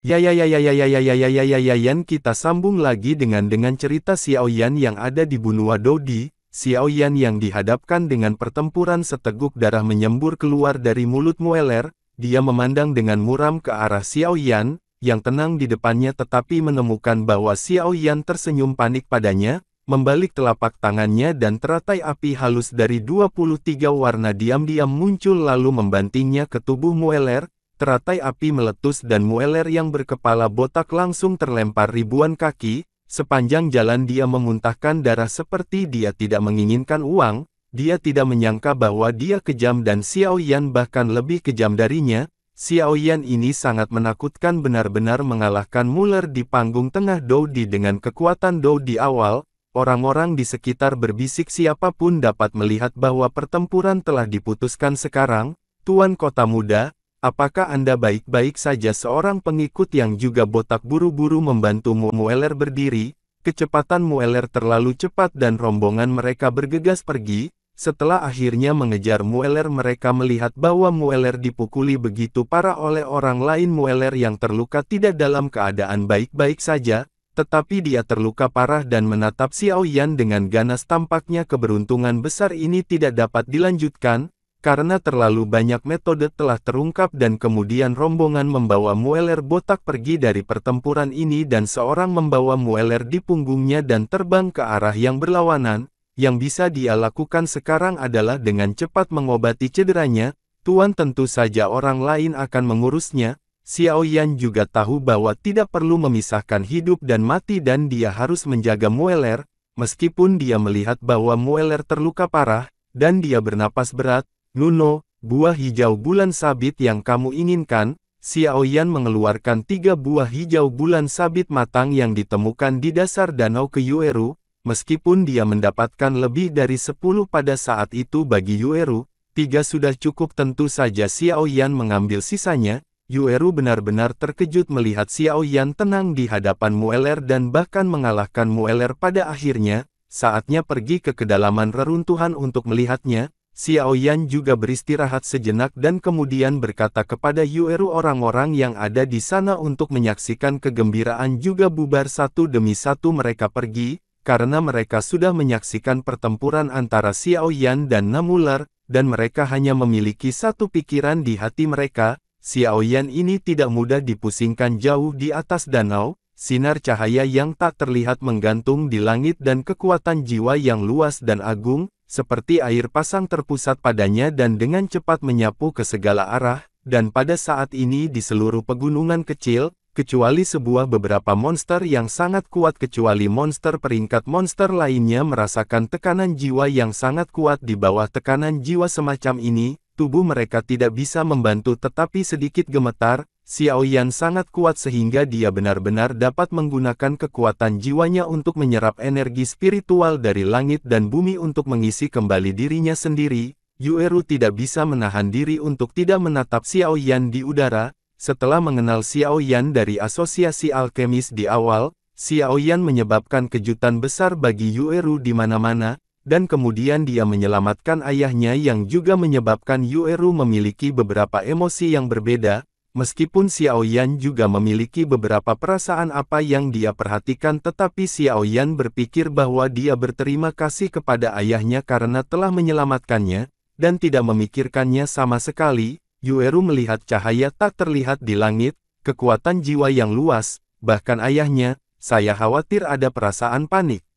Yan, kita sambung lagi dengan cerita Xiao Yan yang ada di benua Dodi. Xiao Yan yang dihadapkan dengan pertempuran seteguk darah menyembur keluar dari mulut Mueller. Dia memandang dengan muram ke arah Xiao Yan, yang tenang di depannya tetapi menemukan bahwa Xiao Yan tersenyum panik padanya, membalik telapak tangannya dan teratai api halus dari 23 warna diam-diam muncul lalu membantingnya ke tubuh Mueller. Teratai api meletus dan Mueller yang berkepala botak langsung terlempar ribuan kaki. Sepanjang jalan dia memuntahkan darah seperti dia tidak menginginkan uang. Dia tidak menyangka bahwa dia kejam dan Xiao Yan bahkan lebih kejam darinya. Xiao Yan ini sangat menakutkan, benar-benar mengalahkan Mueller di panggung tengah Dodi dengan kekuatan Dodi awal. Orang-orang di sekitar berbisik siapapun dapat melihat bahwa pertempuran telah diputuskan sekarang. Tuan Kota Muda, apakah Anda baik-baik saja? Seorang pengikut yang juga botak buru-buru membantu Mueller berdiri. Kecepatan Mueller terlalu cepat dan rombongan mereka bergegas pergi. Setelah akhirnya mengejar Mueller, mereka melihat bahwa Mueller dipukuli begitu parah oleh orang lain. Mueller yang terluka tidak dalam keadaan baik-baik saja, tetapi dia terluka parah dan menatap Xiao Yan dengan ganas. Tampaknya keberuntungan besar ini tidak dapat dilanjutkan. Karena terlalu banyak metode telah terungkap dan kemudian rombongan membawa Mueller botak pergi dari pertempuran ini dan seorang membawa Mueller di punggungnya dan terbang ke arah yang berlawanan. Yang bisa dia lakukan sekarang adalah dengan cepat mengobati cederanya. Tuan, tentu saja orang lain akan mengurusnya. Xiao Yan juga tahu bahwa tidak perlu memisahkan hidup dan mati dan dia harus menjaga Mueller. Meskipun dia melihat bahwa Mueller terluka parah, dan dia bernapas berat. Nuno, buah hijau bulan sabit yang kamu inginkan. Xiao Yan mengeluarkan 3 buah hijau bulan sabit matang yang ditemukan di dasar danau ke Yueru. Meskipun dia mendapatkan lebih dari 10 pada saat itu, bagi Yueru, 3 sudah cukup. Tentu saja Xiao Yan mengambil sisanya. Yueru benar-benar terkejut melihat Xiao Yan tenang di hadapan Mueller dan bahkan mengalahkan Mueller pada akhirnya. Saatnya pergi ke kedalaman reruntuhan untuk melihatnya. Xiao Yan juga beristirahat sejenak dan kemudian berkata kepada Yueru, orang-orang yang ada di sana untuk menyaksikan kegembiraan juga bubar satu demi satu. Mereka pergi, karena mereka sudah menyaksikan pertempuran antara Xiao Yan dan Mueller, dan mereka hanya memiliki satu pikiran di hati mereka. Xiao Yan ini tidak mudah dipusingkan. Jauh di atas danau, sinar cahaya yang tak terlihat menggantung di langit dan kekuatan jiwa yang luas dan agung, seperti air pasang terpusat padanya dan dengan cepat menyapu ke segala arah, dan pada saat ini di seluruh pegunungan kecil, kecuali beberapa monster yang sangat kuat, kecuali monster peringkat monster lainnya merasakan tekanan jiwa yang sangat kuat. Di bawah tekanan jiwa semacam ini, tubuh mereka tidak bisa membantu tetapi sedikit gemetar. Xiao Yan sangat kuat sehingga dia benar-benar dapat menggunakan kekuatan jiwanya untuk menyerap energi spiritual dari langit dan bumi untuk mengisi kembali dirinya sendiri. Yueru tidak bisa menahan diri untuk tidak menatap Xiao Yan di udara. Setelah mengenal Xiao Yan dari asosiasi alkemis di awal, Xiao Yan menyebabkan kejutan besar bagi Yueru di mana-mana, dan kemudian dia menyelamatkan ayahnya yang juga menyebabkan Yueru memiliki beberapa emosi yang berbeda. Meskipun Xiao Yan juga memiliki beberapa perasaan apa yang dia perhatikan, tetapi Xiao Yan berpikir bahwa dia berterima kasih kepada ayahnya karena telah menyelamatkannya, dan tidak memikirkannya sama sekali. Yueru melihat cahaya tak terlihat di langit, kekuatan jiwa yang luas, bahkan ayahnya. Saya khawatir ada perasaan panik.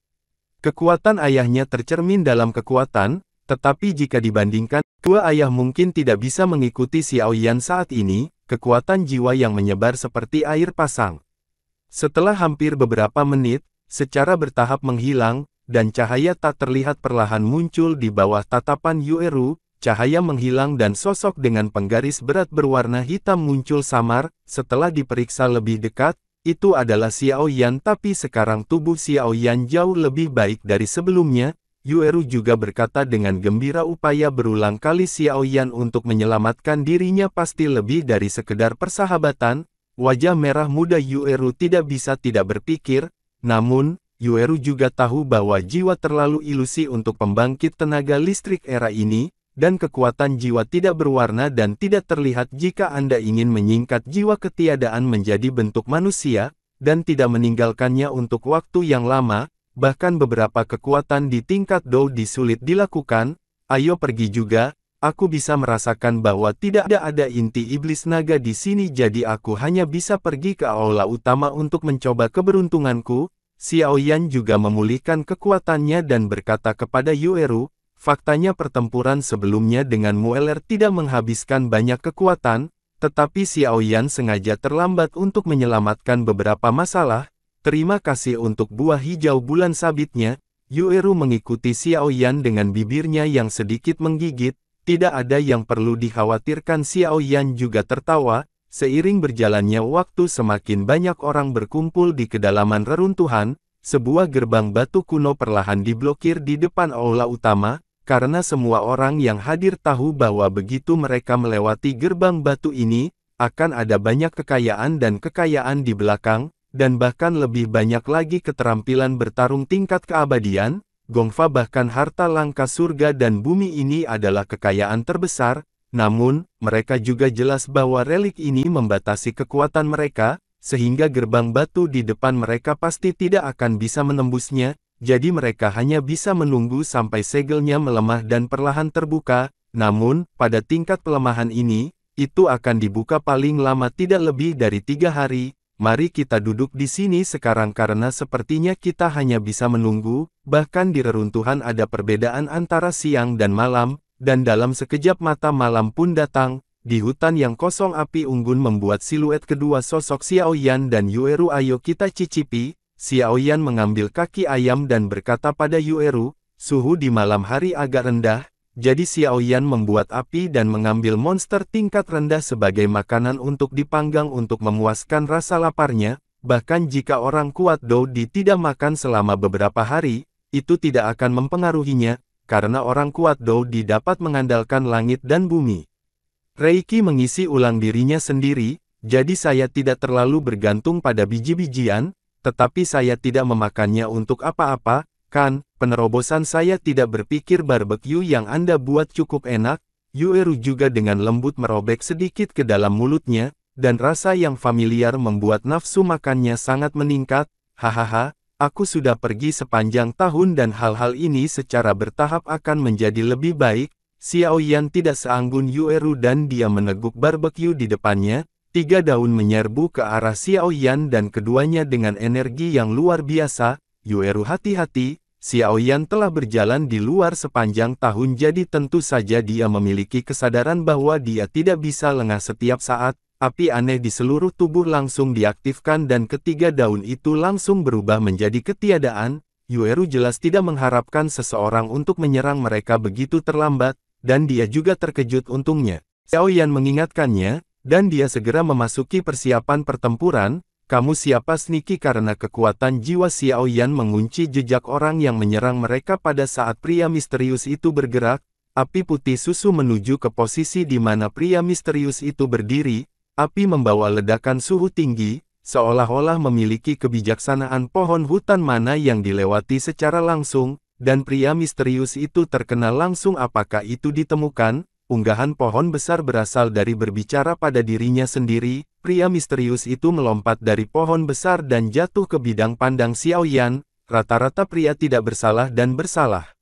Kekuatan ayahnya tercermin dalam kekuatan, tetapi jika dibandingkan, dua ayah mungkin tidak bisa mengikuti Xiao Yan saat ini. Kekuatan jiwa yang menyebar seperti air pasang. Setelah hampir beberapa menit, secara bertahap menghilang, dan cahaya tak terlihat perlahan muncul di bawah tatapan Yueru. Cahaya menghilang dan sosok dengan penggaris berat berwarna hitam muncul samar. Setelah diperiksa lebih dekat, itu adalah Xiao Yan, tapi sekarang tubuh Xiao Yan jauh lebih baik dari sebelumnya. Yueru juga berkata dengan gembira, upaya berulang kali Xiao Yan untuk menyelamatkan dirinya pasti lebih dari sekedar persahabatan. Wajah merah muda Yueru tidak bisa tidak berpikir, namun, Yueru juga tahu bahwa jiwa terlalu ilusi untuk pembangkit tenaga listrik era ini, dan kekuatan jiwa tidak berwarna dan tidak terlihat jika Anda ingin menyingkat jiwa ketiadaan menjadi bentuk manusia, dan tidak meninggalkannya untuk waktu yang lama, bahkan beberapa kekuatan di tingkat Dodi sulit dilakukan. Ayo pergi juga. Aku bisa merasakan bahwa tidak ada inti iblis naga di sini, jadi aku hanya bisa pergi ke aula utama untuk mencoba keberuntunganku. Xiao Yan juga memulihkan kekuatannya dan berkata kepada Yueru, faktanya pertempuran sebelumnya dengan Mueller tidak menghabiskan banyak kekuatan, tetapi Xiao Yan sengaja terlambat untuk menyelamatkan beberapa masalah. Terima kasih untuk buah hijau bulan sabitnya. Yueru mengikuti Xiao Yan dengan bibirnya yang sedikit menggigit. Tidak ada yang perlu dikhawatirkan. Xiao Yan juga tertawa. Seiring berjalannya waktu semakin banyak orang berkumpul di kedalaman reruntuhan, sebuah gerbang batu kuno perlahan diblokir di depan aula utama, karena semua orang yang hadir tahu bahwa begitu mereka melewati gerbang batu ini, akan ada banyak kekayaan dan kekayaan di belakang, dan bahkan lebih banyak lagi keterampilan bertarung tingkat keabadian. Gongfa bahkan harta langka surga dan bumi ini adalah kekayaan terbesar, namun, mereka juga jelas bahwa relik ini membatasi kekuatan mereka, sehingga gerbang batu di depan mereka pasti tidak akan bisa menembusnya, jadi mereka hanya bisa menunggu sampai segelnya melemah dan perlahan terbuka. Namun, pada tingkat pelemahan ini, itu akan dibuka paling lama tidak lebih dari 3 hari. Mari kita duduk di sini sekarang karena sepertinya kita hanya bisa menunggu. Bahkan di reruntuhan ada perbedaan antara siang dan malam, dan dalam sekejap mata malam pun datang. Di hutan yang kosong api unggun membuat siluet kedua sosok Xiao Yan dan Yueru. Ayo kita cicipi. Xiao Yan mengambil kaki ayam dan berkata pada Yueru, suhu di malam hari agak rendah. Jadi Xiao Yan membuat api dan mengambil monster tingkat rendah sebagai makanan untuk dipanggang untuk memuaskan rasa laparnya. Bahkan jika orang kuat Dodi tidak makan selama beberapa hari, itu tidak akan mempengaruhinya, karena orang kuat Dodi dapat mengandalkan langit dan bumi. Reiki mengisi ulang dirinya sendiri, jadi saya tidak terlalu bergantung pada biji-bijian, tetapi saya tidak memakannya untuk apa-apa, kan? Penerobosan saya tidak berpikir barbecue yang Anda buat cukup enak. Yueru juga dengan lembut merobek sedikit ke dalam mulutnya, dan rasa yang familiar membuat nafsu makannya sangat meningkat. Hahaha, aku sudah pergi sepanjang tahun dan hal-hal ini secara bertahap akan menjadi lebih baik. Xiao Yan tidak seanggun Yueru dan dia meneguk barbecue di depannya. 3 daun menyerbu ke arah Xiao Yan dan keduanya dengan energi yang luar biasa. Yueru hati-hati. Xiao Yan telah berjalan di luar sepanjang tahun, jadi tentu saja dia memiliki kesadaran bahwa dia tidak bisa lengah setiap saat. Api aneh di seluruh tubuh langsung diaktifkan dan ketiga daun itu langsung berubah menjadi ketiadaan. Yueru jelas tidak mengharapkan seseorang untuk menyerang mereka begitu terlambat, dan dia juga terkejut untungnya. Xiao Yan mengingatkannya, dan dia segera memasuki persiapan pertempuran. Kamu siapa Sniki? Karena kekuatan jiwa Xiao Yan mengunci jejak orang yang menyerang mereka pada saat pria misterius itu bergerak. Api putih susu menuju ke posisi di mana pria misterius itu berdiri. Api membawa ledakan suhu tinggi, seolah-olah memiliki kebijaksanaan pohon hutan mana yang dilewati secara langsung, dan pria misterius itu terkenal langsung. Apakah itu ditemukan? Unggahan pohon besar berasal dari berbicara pada dirinya sendiri. Pria misterius itu melompat dari pohon besar dan jatuh ke bidang pandang Xiao Yan. Rata-rata pria tidak bersalah dan bersalah.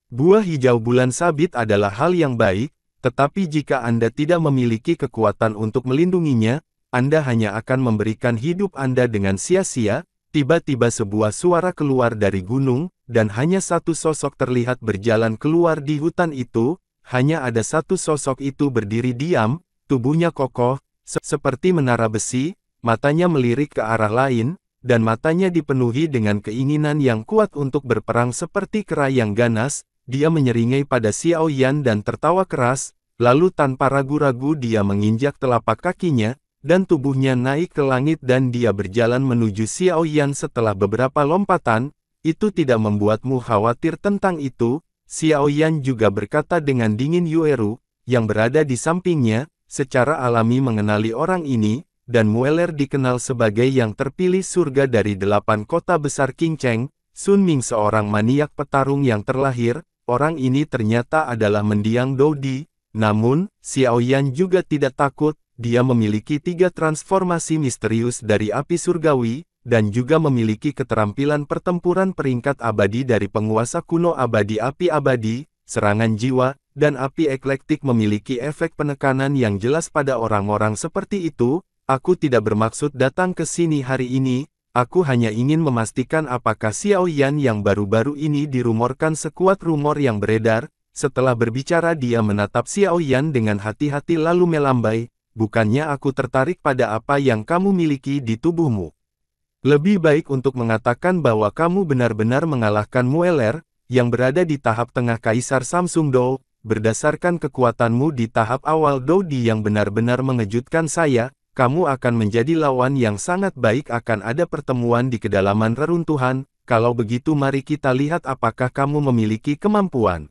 Buah hijau bulan sabit adalah hal yang baik, tetapi jika Anda tidak memiliki kekuatan untuk melindunginya, Anda hanya akan memberikan hidup Anda dengan sia-sia. Tiba-tiba sebuah suara keluar dari gunung, dan hanya satu sosok terlihat berjalan keluar di hutan itu. Hanya ada satu sosok itu berdiri diam, tubuhnya kokoh, seperti menara besi, matanya melirik ke arah lain, dan matanya dipenuhi dengan keinginan yang kuat untuk berperang seperti kera yang ganas. Dia menyeringai pada Xiao Yan dan tertawa keras, lalu tanpa ragu-ragu dia menginjak telapak kakinya, dan tubuhnya naik ke langit dan dia berjalan menuju Xiao Yan. Setelah beberapa lompatan, itu tidak membuatmu khawatir tentang itu? Xiao Yan juga berkata dengan dingin. Yueru, yang berada di sampingnya, secara alami mengenali orang ini, dan Mueller dikenal sebagai yang terpilih surga dari 8 kota besar Qingcheng. Sun Ming seorang maniak petarung yang terlahir, orang ini ternyata adalah mendiang Dodi. Namun, Xiaoyan juga tidak takut, dia memiliki 3 transformasi misterius dari api surgawi, dan juga memiliki keterampilan pertempuran peringkat abadi dari penguasa kuno abadi api abadi, serangan jiwa, dan api eklektik memiliki efek penekanan yang jelas pada orang-orang seperti itu. Aku tidak bermaksud datang ke sini hari ini, aku hanya ingin memastikan apakah Xiaoyan yang baru-baru ini dirumorkan sekuat rumor yang beredar. Setelah berbicara dia menatap Xiaoyan dengan hati-hati lalu melambai, bukannya aku tertarik pada apa yang kamu miliki di tubuhmu. Lebih baik untuk mengatakan bahwa kamu benar-benar mengalahkan Mueller, yang berada di tahap tengah Kaisar Samsung Dou, berdasarkan kekuatanmu di tahap awal Dodi yang benar-benar mengejutkan saya, kamu akan menjadi lawan yang sangat baik akan ada pertemuan di kedalaman reruntuhan, kalau begitu mari kita lihat apakah kamu memiliki kemampuan.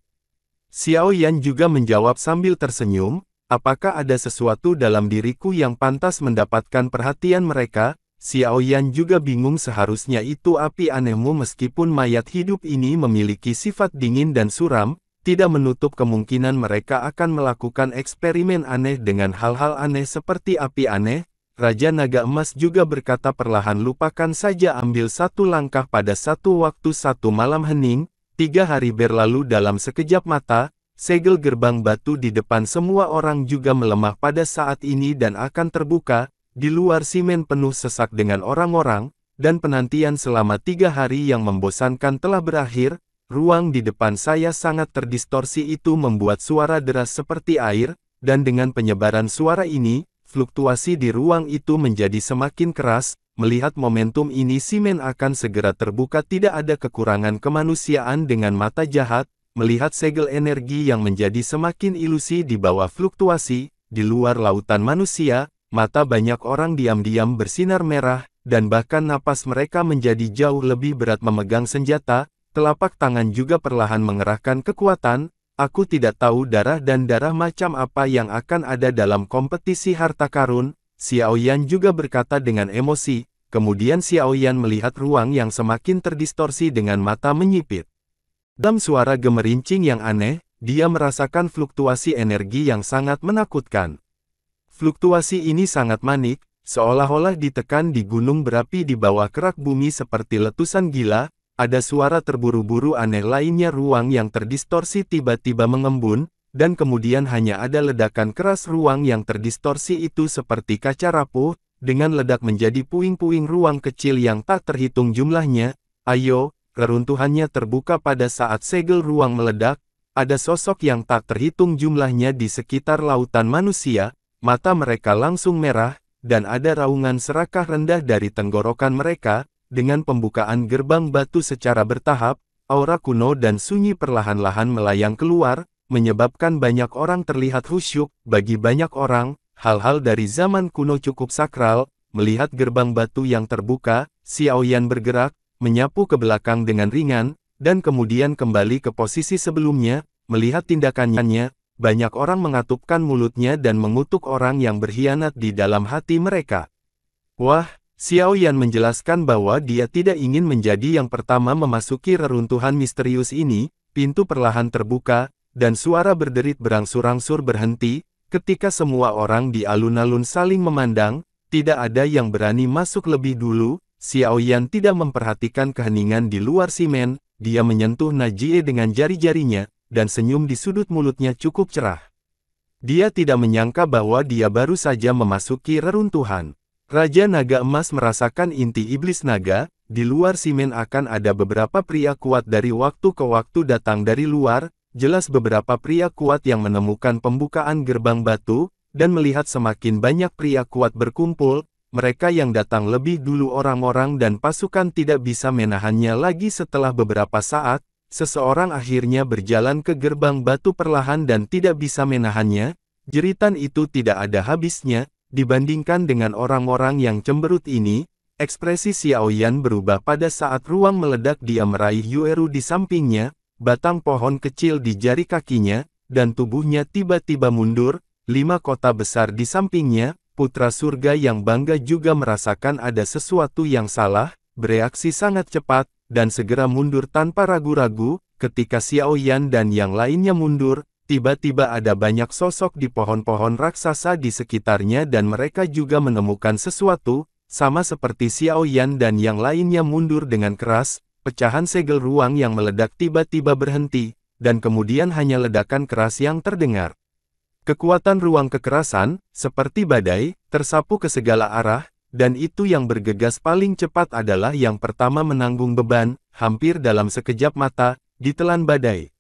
Xiaoyan juga menjawab sambil tersenyum, apakah ada sesuatu dalam diriku yang pantas mendapatkan perhatian mereka? Xiaoyan juga bingung seharusnya itu api anehmu meskipun mayat hidup ini memiliki sifat dingin dan suram, tidak menutup kemungkinan mereka akan melakukan eksperimen aneh dengan hal-hal aneh seperti api aneh. Raja Naga Emas juga berkata perlahan lupakan saja ambil satu langkah pada satu waktu satu malam hening. 3 hari berlalu dalam sekejap mata, segel gerbang batu di depan semua orang juga melemah pada saat ini dan akan terbuka, di luar simen penuh sesak dengan orang-orang, dan penantian selama 3 hari yang membosankan telah berakhir, ruang di depan saya sangat terdistorsi itu membuat suara deras seperti air, dan dengan penyebaran suara ini, fluktuasi di ruang itu menjadi semakin keras. Melihat momentum ini simen akan segera terbuka tidak ada kekurangan kemanusiaan dengan mata jahat, melihat segel energi yang menjadi semakin ilusi di bawah fluktuasi, di luar lautan manusia, mata banyak orang diam-diam bersinar merah, dan bahkan napas mereka menjadi jauh lebih berat memegang senjata, telapak tangan juga perlahan mengerahkan kekuatan, aku tidak tahu darah dan darah macam apa yang akan ada dalam kompetisi harta karun. Xiaoyan juga berkata dengan emosi, kemudian Xiaoyan melihat ruang yang semakin terdistorsi dengan mata menyipit. Dalam suara gemerincing yang aneh, dia merasakan fluktuasi energi yang sangat menakutkan. Fluktuasi ini sangat manik, seolah-olah ditekan di gunung berapi di bawah kerak bumi seperti letusan gila, ada suara terburu-buru aneh lainnya ruang yang terdistorsi tiba-tiba mengembun, dan kemudian hanya ada ledakan keras ruang yang terdistorsi itu seperti kaca rapuh, dengan ledak menjadi puing-puing ruang kecil yang tak terhitung jumlahnya. Ayo, reruntuhannya terbuka pada saat segel ruang meledak, ada sosok yang tak terhitung jumlahnya di sekitar lautan manusia, mata mereka langsung merah, dan ada raungan serakah rendah dari tenggorokan mereka, dengan pembukaan gerbang batu secara bertahap, aura kuno dan sunyi perlahan-lahan melayang keluar, menyebabkan banyak orang terlihat khusyuk. Bagi banyak orang, hal-hal dari zaman kuno cukup sakral. Melihat gerbang batu yang terbuka, Xiaoyan bergerak, menyapu ke belakang dengan ringan, dan kemudian kembali ke posisi sebelumnya. Melihat tindakannya, banyak orang mengatupkan mulutnya dan mengutuk orang yang berkhianat di dalam hati mereka. Wah, Xiaoyan menjelaskan bahwa dia tidak ingin menjadi yang pertama memasuki reruntuhan misterius ini. Pintu perlahan terbuka, dan suara berderit berangsur-angsur berhenti. Ketika semua orang di alun-alun saling memandang, tidak ada yang berani masuk lebih dulu. Xiaoyan tidak memperhatikan keheningan di luar simen, dia menyentuh Najie dengan jari-jarinya, dan senyum di sudut mulutnya cukup cerah. Dia tidak menyangka bahwa dia baru saja memasuki reruntuhan. Raja Naga Emas merasakan inti iblis naga, di luar simen akan ada beberapa pria kuat dari waktu ke waktu datang dari luar, jelas beberapa pria kuat yang menemukan pembukaan gerbang batu, dan melihat semakin banyak pria kuat berkumpul, mereka yang datang lebih dulu orang-orang dan pasukan tidak bisa menahannya lagi setelah beberapa saat, seseorang akhirnya berjalan ke gerbang batu perlahan dan tidak bisa menahannya, jeritan itu tidak ada habisnya, dibandingkan dengan orang-orang yang cemberut ini, ekspresi Xiaoyan berubah pada saat ruang meledak dia meraih Yueru di sampingnya, batang pohon kecil di jari kakinya, dan tubuhnya tiba-tiba mundur, 5 kota besar di sampingnya, putra surga yang bangga juga merasakan ada sesuatu yang salah, bereaksi sangat cepat, dan segera mundur tanpa ragu-ragu, ketika Xiao Yan dan yang lainnya mundur, tiba-tiba ada banyak sosok di pohon-pohon raksasa di sekitarnya dan mereka juga menemukan sesuatu, sama seperti Xiao Yan dan yang lainnya mundur dengan keras, pecahan segel ruang yang meledak tiba-tiba berhenti, dan kemudian hanya ledakan keras yang terdengar. Kekuatan ruang kekerasan, seperti badai, tersapu ke segala arah, dan itu yang bergegas paling cepat adalah yang pertama menanggung beban, hampir dalam sekejap mata, ditelan badai.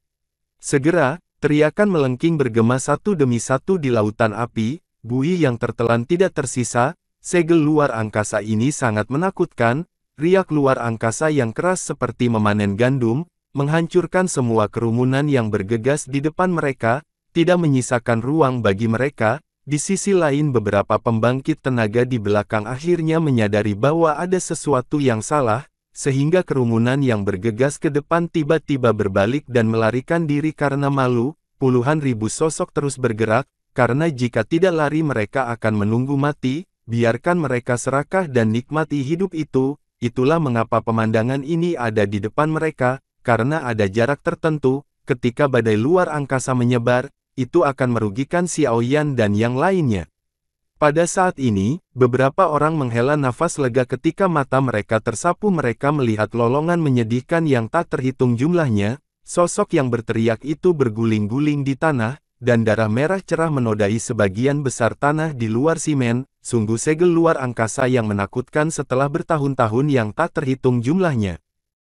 Segera, teriakan melengking bergema satu demi satu di lautan api, buih yang tertelan tidak tersisa, segel luar angkasa ini sangat menakutkan, riak luar angkasa yang keras seperti memanen gandum, menghancurkan semua kerumunan yang bergegas di depan mereka, tidak menyisakan ruang bagi mereka. Di sisi lain beberapa pembangkit tenaga di belakang akhirnya menyadari bahwa ada sesuatu yang salah, sehingga kerumunan yang bergegas ke depan tiba-tiba berbalik dan melarikan diri karena malu. Puluhan ribu sosok terus bergerak, karena jika tidak lari mereka akan menunggu mati, biarkan mereka serakah dan nikmati hidup itu. Itulah mengapa pemandangan ini ada di depan mereka, karena ada jarak tertentu, ketika badai luar angkasa menyebar, itu akan merugikan Xiao Yan dan yang lainnya. Pada saat ini, beberapa orang menghela nafas lega ketika mata mereka tersapu. Mereka melihat lolongan menyedihkan yang tak terhitung jumlahnya, sosok yang berteriak itu berguling-guling di tanah, dan darah merah cerah menodai sebagian besar tanah di luar simen. Sungguh segel luar angkasa yang menakutkan setelah bertahun-tahun yang tak terhitung jumlahnya.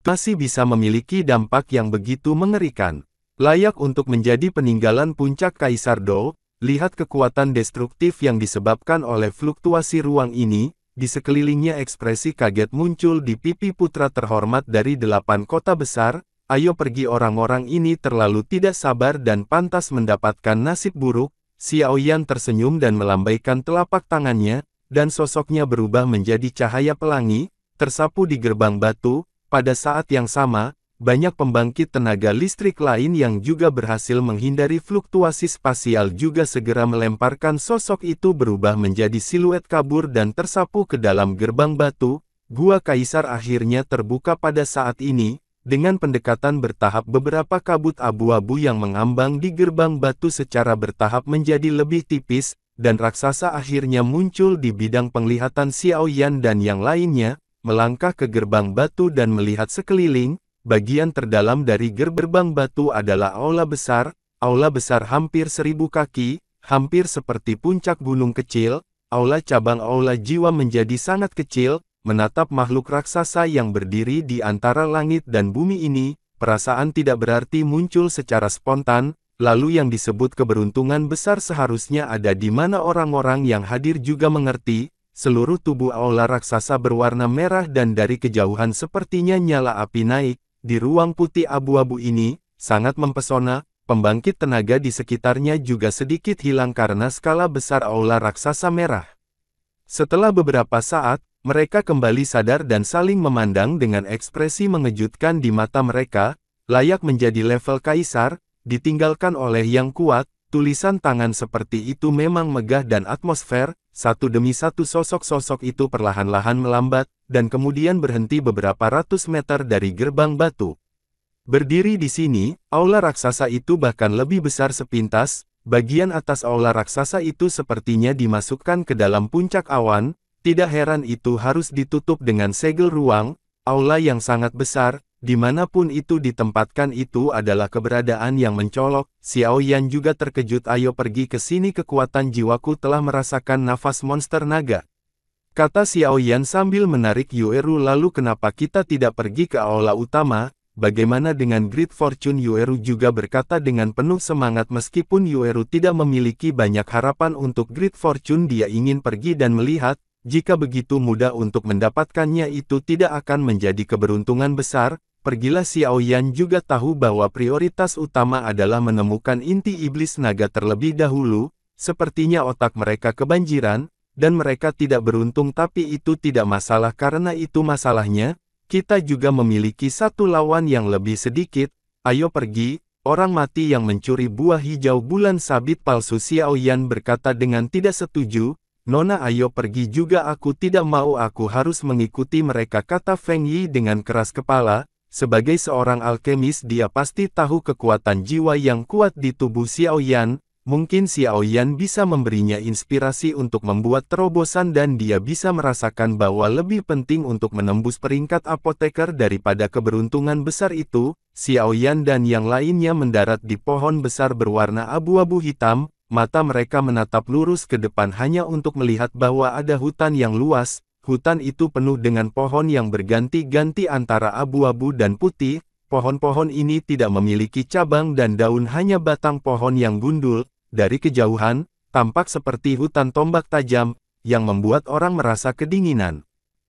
Masih bisa memiliki dampak yang begitu mengerikan. Layak untuk menjadi peninggalan puncak Kaisar Dou. Lihat kekuatan destruktif yang disebabkan oleh fluktuasi ruang ini. Di sekelilingnya ekspresi kaget muncul di pipi putra terhormat dari 8 kota besar. Ayo pergi, orang-orang ini terlalu tidak sabar dan pantas mendapatkan nasib buruk. Xiao Yan tersenyum dan melambaikan telapak tangannya, dan sosoknya berubah menjadi cahaya pelangi, tersapu di gerbang batu. Pada saat yang sama, banyak pembangkit tenaga listrik lain yang juga berhasil menghindari fluktuasi spasial juga segera melemparkan sosok itu berubah menjadi siluet kabur dan tersapu ke dalam gerbang batu. Gua Kaisar akhirnya terbuka pada saat ini, dengan pendekatan bertahap. Beberapa kabut abu-abu yang mengambang di gerbang batu secara bertahap menjadi lebih tipis, dan raksasa akhirnya muncul di bidang penglihatan Xiao Yan dan yang lainnya, melangkah ke gerbang batu dan melihat sekeliling. Bagian terdalam dari gerbang batu adalah aula besar hampir 1000 kaki, hampir seperti puncak gunung kecil. Aula cabang aula jiwa menjadi sangat kecil, menatap makhluk raksasa yang berdiri di antara langit dan bumi ini. Perasaan tidak berarti muncul secara spontan, lalu yang disebut keberuntungan besar seharusnya ada di mana orang-orang yang hadir juga mengerti. Seluruh tubuh aula raksasa berwarna merah dan dari kejauhan sepertinya nyala api naik. Di ruang putih abu-abu ini, sangat mempesona. Pembangkit tenaga di sekitarnya juga sedikit hilang karena skala besar aula raksasa merah. Setelah beberapa saat, mereka kembali sadar dan saling memandang dengan ekspresi mengejutkan di mata mereka. Layak menjadi level kaisar, ditinggalkan oleh yang kuat. Tulisan tangan seperti itu memang megah dan atmosfer. Satu demi satu sosok-sosok itu perlahan-lahan melambat, dan kemudian berhenti beberapa ratus meter dari gerbang batu. Berdiri di sini, aula raksasa itu bahkan lebih besar sepintas. Bagian atas aula raksasa itu sepertinya dimasukkan ke dalam puncak awan. Tidak heran itu harus ditutup dengan segel ruang. Aula yang sangat besar, dimanapun itu ditempatkan itu adalah keberadaan yang mencolok. Xiao Yan juga terkejut. Ayo pergi ke sini, kekuatan jiwaku telah merasakan nafas monster naga. Kata Xiao Yan sambil menarik Yueru. Lalu kenapa kita tidak pergi ke aula utama? Bagaimana dengan Great Fortune? Yueru juga berkata dengan penuh semangat. Meskipun Yueru tidak memiliki banyak harapan untuk Great Fortune, dia ingin pergi dan melihat. Jika begitu mudah untuk mendapatkannya, itu tidak akan menjadi keberuntungan besar. Pergilah. Xiao Yan juga tahu bahwa prioritas utama adalah menemukan inti iblis naga terlebih dahulu. Sepertinya otak mereka kebanjiran, dan mereka tidak beruntung, tapi itu tidak masalah karena itu masalahnya. Kita juga memiliki satu lawan yang lebih sedikit. Ayo pergi. Orang mati yang mencuri buah hijau bulan sabit palsu. Xiao Yan berkata dengan tidak setuju. Nona, ayo pergi juga. Aku tidak mau, aku harus mengikuti mereka, kata Feng Yi dengan keras kepala. Sebagai seorang alkemis dia pasti tahu kekuatan jiwa yang kuat di tubuh Xiaoyan. Mungkin Xiaoyan bisa memberinya inspirasi untuk membuat terobosan dan dia bisa merasakan bahwa lebih penting untuk menembus peringkat apoteker daripada keberuntungan besar itu. Xiaoyan dan yang lainnya mendarat di pohon besar berwarna abu-abu hitam, mata mereka menatap lurus ke depan hanya untuk melihat bahwa ada hutan yang luas. Hutan itu penuh dengan pohon yang berganti-ganti antara abu-abu dan putih. Pohon-pohon ini tidak memiliki cabang dan daun, hanya batang pohon yang gundul. Dari kejauhan, tampak seperti hutan tombak tajam, yang membuat orang merasa kedinginan.